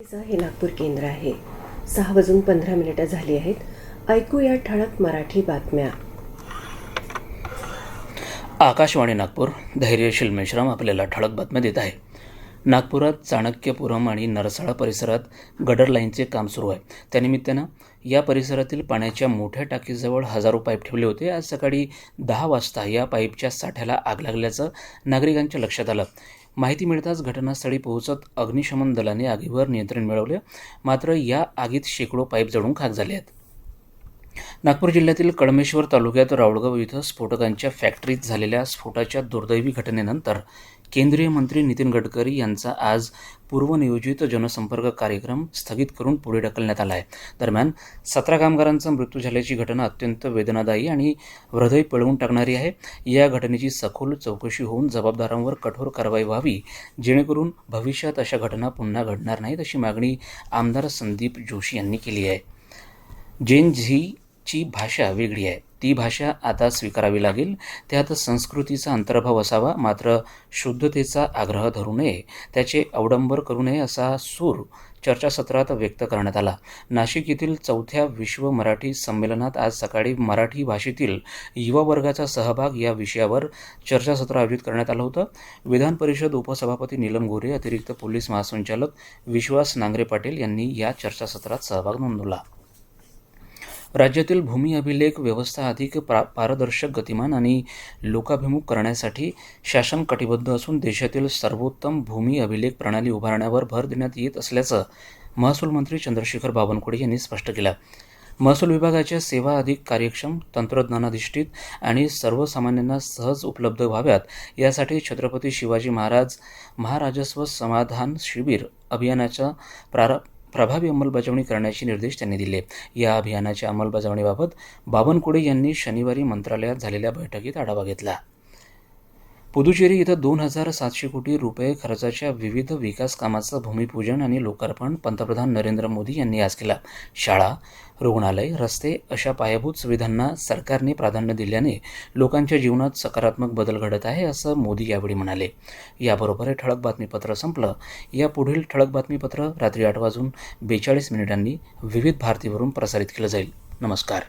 हे नागपूर केंद्र आहे. 6:15 झाली आहेत. ऐकूया ठळक मराठी बातम्या. आकाशवाणी नागपूर, धैर्यशील मेश्राम आपल्याला ठळक बातम्या देत आहे. नागपुरात चाणक्यपुरम आणि नरसाळा परिसरात गडर लाईनचे काम सुरू आहे. त्यानिमित्तानं या परिसरातील पाण्याच्या मोठ्या टाकीजवळ हजारो पाईप ठेवले होते. आज सकाळी 10 वाजता या पाईपच्या साठ्याला आग लागल्याचं नागरिकांच्या लक्षात आलं. माहिती मिळताच घटनास्थळी पोहोचत अग्निशमन दलाने आगीवर नियंत्रण मिळवले. मात्र या आगीत शेकडो पाईप जळून खाक झाले आहेत. नागपूर जिल्ह्यातील कळमेश्वर तालुक्यात रावळगाव इथं स्फोटकांच्या फॅक्टरीत झालेल्या स्फोटाच्या दुर्दैवी घटनेनंतर केंद्रीय मंत्री नितीन गडकरी यांचा आज पूर्वनियोजित जनसंपर्क कार्यक्रम स्थगित करून पुढे ढकलण्यात आला आहे. दरम्यान 17 कामगारांचा मृत्यू झाल्याची घटना अत्यंत वेदनादायी आणि हृदय पिळवून टाकणारी आहे. या घटनेची सखोल चौकशी होऊन जबाबदारांवर कठोर कारवाई व्हावी, जेणेकरून भविष्यात अशा घटना पुन्हा घडणार नाहीत, अशी मागणी आमदार संदीप जोशी यांनी केली आहे. जेन झीची भाषा वेगळी आहे, ती भाषा आता स्वीकारावी लागेल. त्यात संस्कृतीचा अंतर्भाव असावा, मात्र शुद्धतेचा आग्रह धरू नये, त्याचे अवडंबर करू नये, असा सूर चर्चासत्रात व्यक्त करण्यात आला. नाशिक येथील 4थ्या विश्व मराठी संमेलनात आज सकाळी मराठी भाषेतील युवा वर्गाचा सहभाग या विषयावर चर्चासत्र आयोजित करण्यात आलं होतं. विधान परिषद उपसभापती नीलम गोरे, अतिरिक्त पोलीस महासंचालक विश्वास नांगरे पाटील यांनी या चर्चासत्रात सहभाग नोंदवला. राज्यातील भूमी अभिलेख व्यवस्था अधिक पारदर्शक, गतिमान आणि लोकाभिमुख करण्यासाठी शासन कटिबद्ध असून देशातील सर्वोत्तम भूमी अभिलेख प्रणाली उभारण्यावर भर देण्यात येत असल्याचं महसूल मंत्री चंद्रशेखर बावनकुळे यांनी स्पष्ट केलं. महसूल विभागाच्या सेवा अधिक कार्यक्षम, तंत्रज्ञानाधिष्ठित आणि सर्वसामान्यांना सहज उपलब्ध व्हाव्यात, यासाठी छत्रपती शिवाजी महाराज महाराजस्व समाधान शिबिर अभियानाच्या प्रभावी अंमलबजावणी करण्याचे निर्देश त्यांनी दिले. या अभियानाच्या अंमलबजावणीबाबत बावनकुळे यांनी शनिवारी मंत्रालयात झालेल्या बैठकीत आढावा घेतला. पुदुचेरी इथं 2,700 कोटी रुपये खर्चाच्या विविध विकास कामाचं भूमिपूजन आणि लोकार्पण पंतप्रधान नरेंद्र मोदी यांनी आज केलं. शाळा, रुग्णालय, रस्ते अशा पायाभूत सुविधांना सरकारने प्राधान्य दिल्याने लोकांच्या जीवनात सकारात्मक बदल घडत आहे, असं मोदी यावेळी म्हणाले. याबरोबर हे ठळक बातमीपत्र संपलं. या पुढील ठळक बातमीपत्र रात्री 8:42 विविध भारतीवरून प्रसारित केलं जाईल. नमस्कार.